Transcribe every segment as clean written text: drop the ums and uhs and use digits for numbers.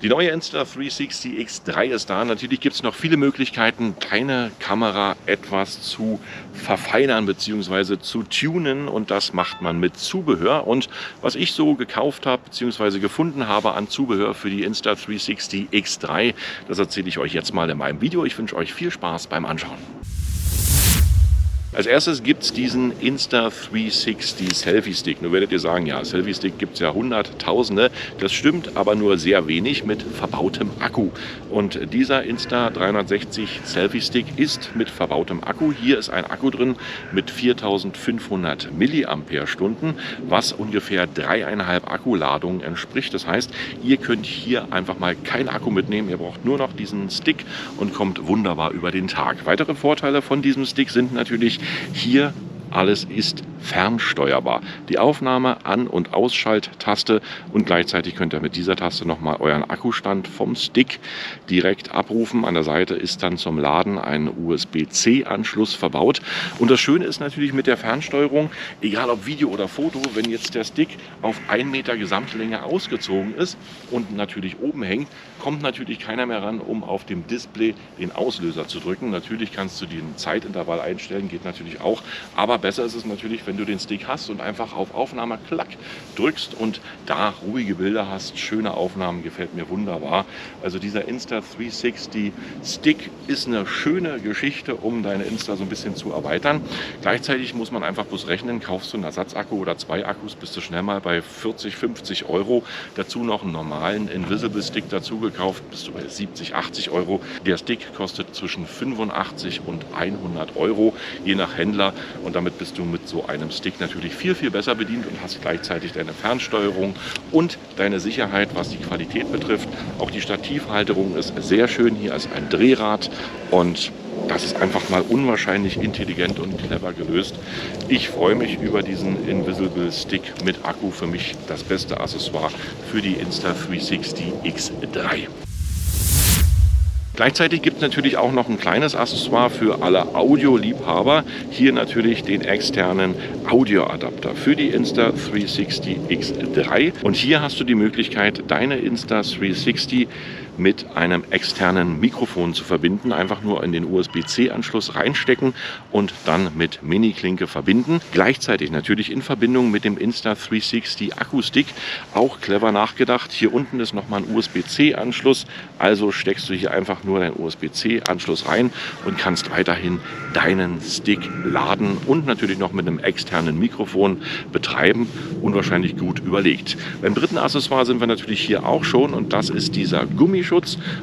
Die neue Insta360 X3 ist da. Natürlich gibt es noch viele Möglichkeiten, deine Kamera etwas zu verfeinern bzw. zu tunen, und das macht man mit Zubehör. Und was ich so gekauft habe bzw. gefunden habe an Zubehör für die Insta360 X3, das erzähle ich euch jetzt mal in meinem Video. Ich wünsche euch viel Spaß beim Anschauen. Als erstes gibt es diesen Insta360 Selfie Stick. Nun werdet ihr sagen, ja, Selfie Stick gibt es ja Hunderttausende. Das stimmt, aber nur sehr wenig mit verbautem Akku. Und dieser Insta360 Selfie Stick ist mit verbautem Akku. Hier ist ein Akku drin mit 4500 mAh, was ungefähr 3,5 Akkuladungen entspricht. Das heißt, ihr könnt hier einfach mal keinen Akku mitnehmen. Ihr braucht nur noch diesen Stick und kommt wunderbar über den Tag. Weitere Vorteile von diesem Stick sind natürlich, hier alles ist fernsteuerbar. Die Aufnahme, An- und Ausschalttaste, und gleichzeitig könnt ihr mit dieser Taste nochmal euren Akkustand vom Stick direkt abrufen. An der Seite ist dann zum Laden ein USB-C-Anschluss verbaut. Und das Schöne ist natürlich mit der Fernsteuerung, egal ob Video oder Foto, wenn jetzt der Stick auf 1 Meter Gesamtlänge ausgezogen ist und natürlich oben hängt, kommt natürlich keiner mehr ran, um auf dem Display den Auslöser zu drücken. Natürlich kannst du den Zeitintervall einstellen, geht natürlich auch, aber besser ist es natürlich, wenn du den Stick hast und einfach auf Aufnahme klack drückst und da ruhige Bilder hast. Schöne Aufnahmen, gefällt mir wunderbar. Also dieser Insta360 Stick ist eine schöne Geschichte, um deine Insta so ein bisschen zu erweitern. Gleichzeitig muss man einfach bloß rechnen, kaufst du einen Ersatzakku oder 2 Akkus, bist du schnell mal bei 40, 50 Euro. Dazu noch einen normalen Invisible Stick dazu gekauft, bist du bei 70, 80 Euro. Der Stick kostet zwischen 85 und 100 Euro, je nach Händler. Und damit bist du mit so einem Stick natürlich viel, viel besser bedient und hast gleichzeitig deine Fernsteuerung und deine Sicherheit, was die Qualität betrifft. Auch die Stativhalterung ist sehr schön. Hier ist ein Drehrad und das ist einfach mal unwahrscheinlich intelligent und clever gelöst. Ich freue mich über diesen Invisible Stick mit Akku. Für mich das beste Accessoire für die Insta360 X3. Gleichzeitig gibt es natürlich auch noch ein kleines Accessoire für alle Audioliebhaber. Hier natürlich den externen Audioadapter für die Insta360 X3. Und hier hast du die Möglichkeit, deine Insta360 mit einem externen Mikrofon zu verbinden. Einfach nur in den USB-C-Anschluss reinstecken und dann mit Mini-Klinke verbinden. Gleichzeitig natürlich in Verbindung mit dem Insta360 Akku-Stick. Auch clever nachgedacht. Hier unten ist nochmal ein USB-C-Anschluss. Also steckst du hier einfach nur deinen USB-C-Anschluss rein und kannst weiterhin deinen Stick laden und natürlich noch mit einem externen Mikrofon betreiben. Unwahrscheinlich gut überlegt. Beim dritten Accessoire sind wir natürlich hier auch schon, und das ist dieser Gummischutz.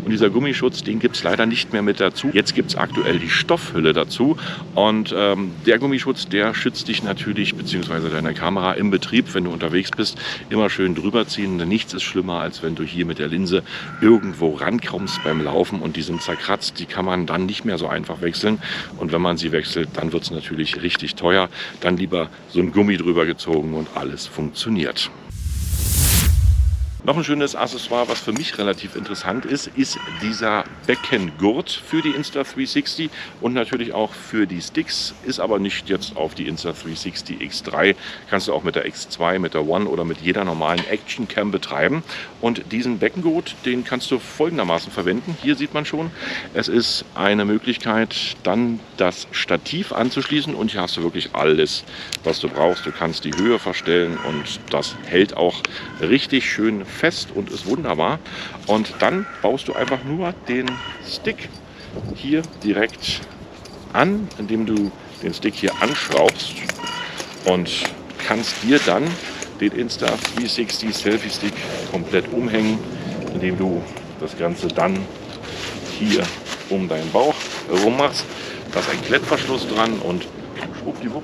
Und dieser Gummischutz, den gibt es leider nicht mehr mit dazu. Jetzt gibt es aktuell die Stoffhülle dazu. Und der Gummischutz, der schützt dich natürlich bzw. deine Kamera im Betrieb, wenn du unterwegs bist, immer schön drüber ziehen. Denn nichts ist schlimmer, als wenn du hier mit der Linse irgendwo rankommst beim Laufen und die sind zerkratzt. Die kann man dann nicht mehr so einfach wechseln. Und wenn man sie wechselt, dann wird es natürlich richtig teuer. Dann lieber so ein Gummi drüber gezogen und alles funktioniert. Noch ein schönes Accessoire, was für mich relativ interessant ist, ist dieser Beckengurt für die Insta360 und natürlich auch für die Sticks, ist aber nicht jetzt auf die Insta360 X3. Kannst du auch mit der X2, mit der One oder mit jeder normalen Action Cam betreiben. Und diesen Beckengurt, den kannst du folgendermaßen verwenden. Hier sieht man schon, es ist eine Möglichkeit, dann das Stativ anzuschließen, und hier hast du wirklich alles, was du brauchst. Du kannst die Höhe verstellen und das hält auch richtig schön fest und ist wunderbar. Und dann baust du einfach nur den Stick hier direkt an, indem du den Stick hier anschraubst, und kannst dir dann den Insta360 Selfie Stick komplett umhängen, indem du das Ganze dann hier um deinen Bauch herum machst. Da ist ein Klettverschluss dran und schwuppdiwupp,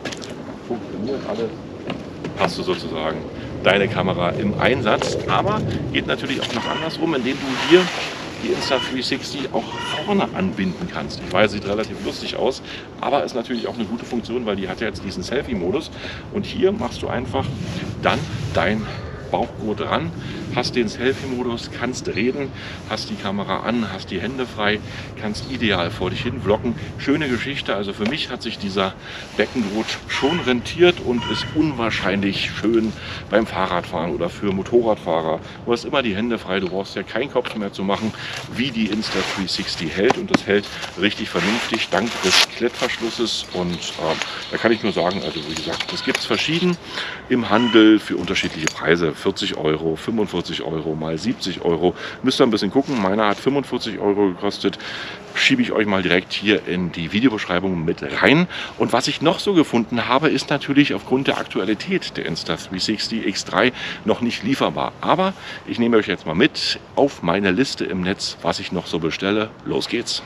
funktioniert alles. Hast du sozusagen deine Kamera im Einsatz, aber geht natürlich auch noch andersrum, indem du hier die Insta360 auch vorne anbinden kannst. Ich weiß, sieht relativ lustig aus, aber ist natürlich auch eine gute Funktion, weil die hat ja jetzt diesen Selfie-Modus, und hier machst du einfach dann dein Bauchgurt ran, hast den Selfie-Modus, kannst reden, hast die Kamera an, hast die Hände frei, kannst ideal vor dich hin vloggen. Schöne Geschichte, also für mich hat sich dieser Beckengurt schon rentiert und ist unwahrscheinlich schön beim Fahrradfahren oder für Motorradfahrer. Du hast immer die Hände frei, du brauchst ja keinen Kopf mehr zu machen, wie die Insta360 hält, und das hält richtig vernünftig dank des Klettverschlusses. Und da kann ich nur sagen, also wie gesagt, das gibt es verschieden im Handel für unterschiedliche Preise. 40 Euro, 45 Euro, mal 70 Euro. Müsst ihr ein bisschen gucken. Meiner hat 45 Euro gekostet. Schiebe ich euch mal direkt hier in die Videobeschreibung mit rein. Und was ich noch so gefunden habe, ist natürlich aufgrund der Aktualität der Insta360 X3 noch nicht lieferbar. Aber ich nehme euch jetzt mal mit auf meine Liste im Netz, was ich noch so bestelle. Los geht's!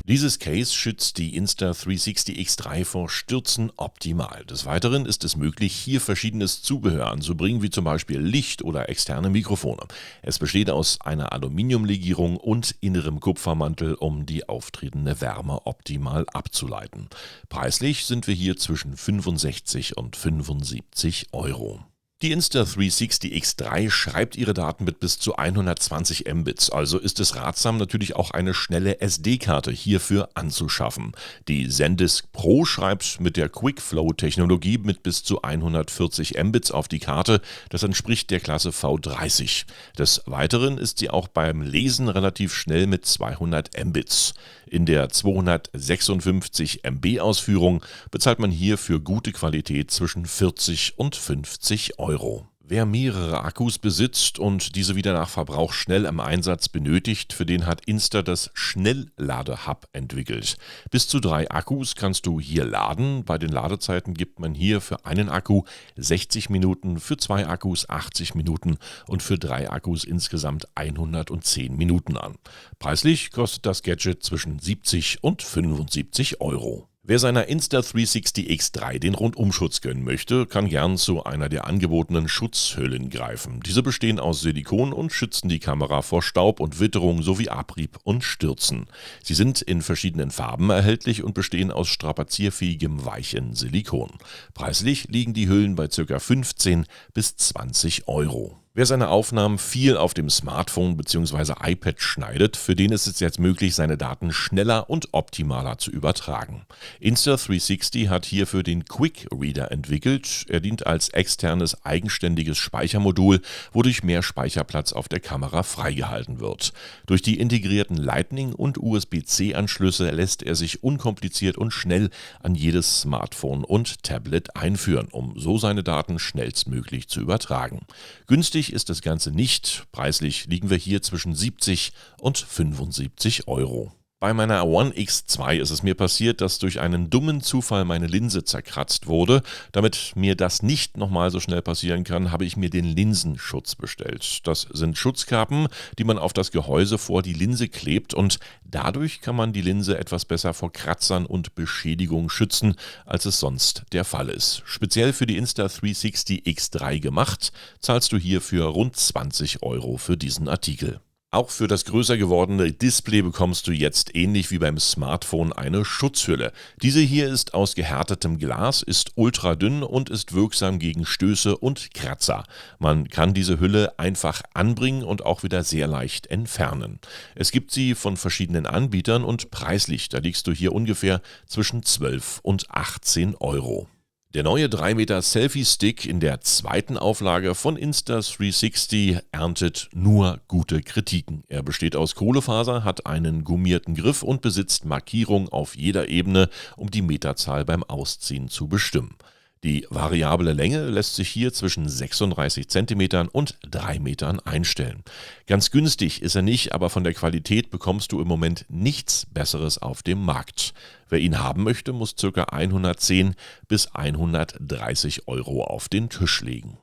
Dieses Case schützt die Insta360 X3 vor Stürzen optimal. Des Weiteren ist es möglich, hier verschiedenes Zubehör anzubringen, wie zum Beispiel Licht oder externe Mikrofone. Es besteht aus einer Aluminiumlegierung und innerem Kupfermantel, um die auftretende Wärme optimal abzuleiten. Preislich sind wir hier zwischen 65 und 75 Euro. Die Insta360 X3 schreibt ihre Daten mit bis zu 120 Mbits, also ist es ratsam, natürlich auch eine schnelle SD-Karte hierfür anzuschaffen. Die SanDisk Pro schreibt mit der QuickFlow-Technologie mit bis zu 140 Mbits auf die Karte, das entspricht der Klasse V30. Des Weiteren ist sie auch beim Lesen relativ schnell mit 200 Mbits. In der 256 MB Ausführung bezahlt man hier für gute Qualität zwischen 40 und 50 Euro. Wer mehrere Akkus besitzt und diese wieder nach Verbrauch schnell im Einsatz benötigt, für den hat Insta das Schnellladehub entwickelt. Bis zu 3 Akkus kannst du hier laden. Bei den Ladezeiten gibt man hier für einen Akku 60 Minuten, für 2 Akkus 80 Minuten und für 3 Akkus insgesamt 110 Minuten an. Preislich kostet das Gadget zwischen 70 und 75 Euro. Wer seiner Insta360 X3 den Rundumschutz gönnen möchte, kann gern zu einer der angebotenen Schutzhüllen greifen. Diese bestehen aus Silikon und schützen die Kamera vor Staub und Witterung sowie Abrieb und Stürzen. Sie sind in verschiedenen Farben erhältlich und bestehen aus strapazierfähigem weichen Silikon. Preislich liegen die Hüllen bei ca. 15 bis 20 Euro. Wer seine Aufnahmen viel auf dem Smartphone bzw. iPad schneidet, für den ist es jetzt möglich, seine Daten schneller und optimaler zu übertragen. Insta360 hat hierfür den Quick Reader entwickelt. Er dient als externes eigenständiges Speichermodul, wodurch mehr Speicherplatz auf der Kamera freigehalten wird. Durch die integrierten Lightning- und USB-C-Anschlüsse lässt er sich unkompliziert und schnell an jedes Smartphone und Tablet einführen, um so seine Daten schnellstmöglich zu übertragen. Günstig ist das Ganze nicht. Preislich liegen wir hier zwischen 70 und 75 Euro. Bei meiner One X2 ist es mir passiert, dass durch einen dummen Zufall meine Linse zerkratzt wurde. Damit mir das nicht nochmal so schnell passieren kann, habe ich mir den Linsenschutz bestellt. Das sind Schutzkappen, die man auf das Gehäuse vor die Linse klebt, und dadurch kann man die Linse etwas besser vor Kratzern und Beschädigung schützen, als es sonst der Fall ist. Speziell für die Insta360 X3 gemacht, zahlst du hier für rund 20 Euro für diesen Artikel. Auch für das größer gewordene Display bekommst du jetzt ähnlich wie beim Smartphone eine Schutzhülle. Diese hier ist aus gehärtetem Glas, ist ultradünn und ist wirksam gegen Stöße und Kratzer. Man kann diese Hülle einfach anbringen und auch wieder sehr leicht entfernen. Es gibt sie von verschiedenen Anbietern und preislich, da liegst du hier ungefähr zwischen 12 und 18 Euro. Der neue 3 Meter Selfie-Stick in der zweiten Auflage von Insta360 erntet nur gute Kritiken. Er besteht aus Kohlefaser, hat einen gummierten Griff und besitzt Markierung auf jeder Ebene, um die Meterzahl beim Ausziehen zu bestimmen. Die variable Länge lässt sich hier zwischen 36 cm und 3 Metern einstellen. Ganz günstig ist er nicht, aber von der Qualität bekommst du im Moment nichts Besseres auf dem Markt. Wer ihn haben möchte, muss ca. 110 bis 130 Euro auf den Tisch legen.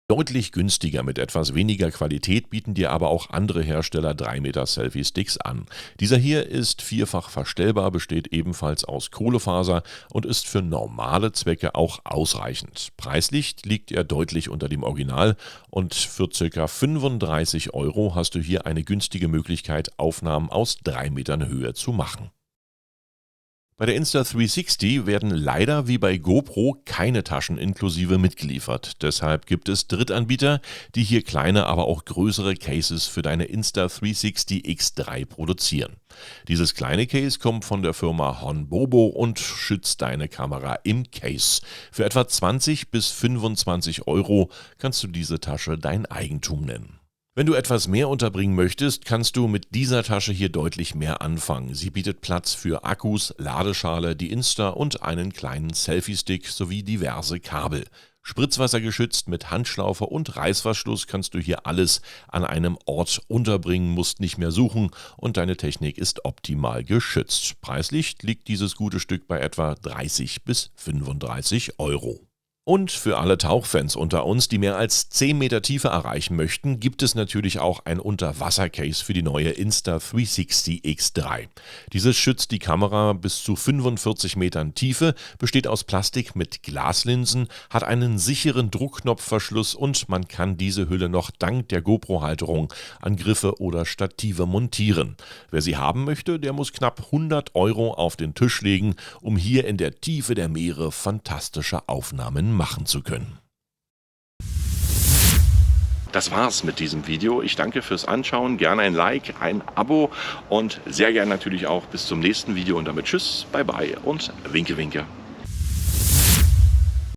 Deutlich günstiger mit etwas weniger Qualität bieten dir aber auch andere Hersteller 3 Meter Selfie-Sticks an. Dieser hier ist vierfach verstellbar, besteht ebenfalls aus Kohlefaser und ist für normale Zwecke auch ausreichend. Preislich liegt er deutlich unter dem Original und für ca. 35 Euro hast du hier eine günstige Möglichkeit, Aufnahmen aus 3 Metern Höhe zu machen. Bei der Insta360 werden leider wie bei GoPro keine Taschen inklusive mitgeliefert. Deshalb gibt es Drittanbieter, die hier kleine, aber auch größere Cases für deine Insta360 X3 produzieren. Dieses kleine Case kommt von der Firma Honbobo und schützt deine Kamera im Case. Für etwa 20 bis 25 Euro kannst du diese Tasche dein Eigentum nennen. Wenn du etwas mehr unterbringen möchtest, kannst du mit dieser Tasche hier deutlich mehr anfangen. Sie bietet Platz für Akkus, Ladeschale, die Insta und einen kleinen Selfie-Stick sowie diverse Kabel. Spritzwassergeschützt mit Handschlaufe und Reißverschluss kannst du hier alles an einem Ort unterbringen, musst nicht mehr suchen und deine Technik ist optimal geschützt. Preislich liegt dieses gute Stück bei etwa 30 bis 35 Euro. Und für alle Tauchfans unter uns, die mehr als 10 Meter Tiefe erreichen möchten, gibt es natürlich auch ein Unterwasser-Case für die neue Insta360 X3. Dieses schützt die Kamera bis zu 45 Metern Tiefe, besteht aus Plastik mit Glaslinsen, hat einen sicheren Druckknopfverschluss und man kann diese Hülle noch dank der GoPro-Halterung an Griffe oder Stative montieren. Wer sie haben möchte, der muss knapp 100 Euro auf den Tisch legen, um hier in der Tiefe der Meere fantastische Aufnahmen machen zu können. Das war's mit diesem Video. Ich danke fürs Anschauen. Gerne ein Like, ein Abo und sehr gerne natürlich auch bis zum nächsten Video und damit tschüss, bye bye und winke winke.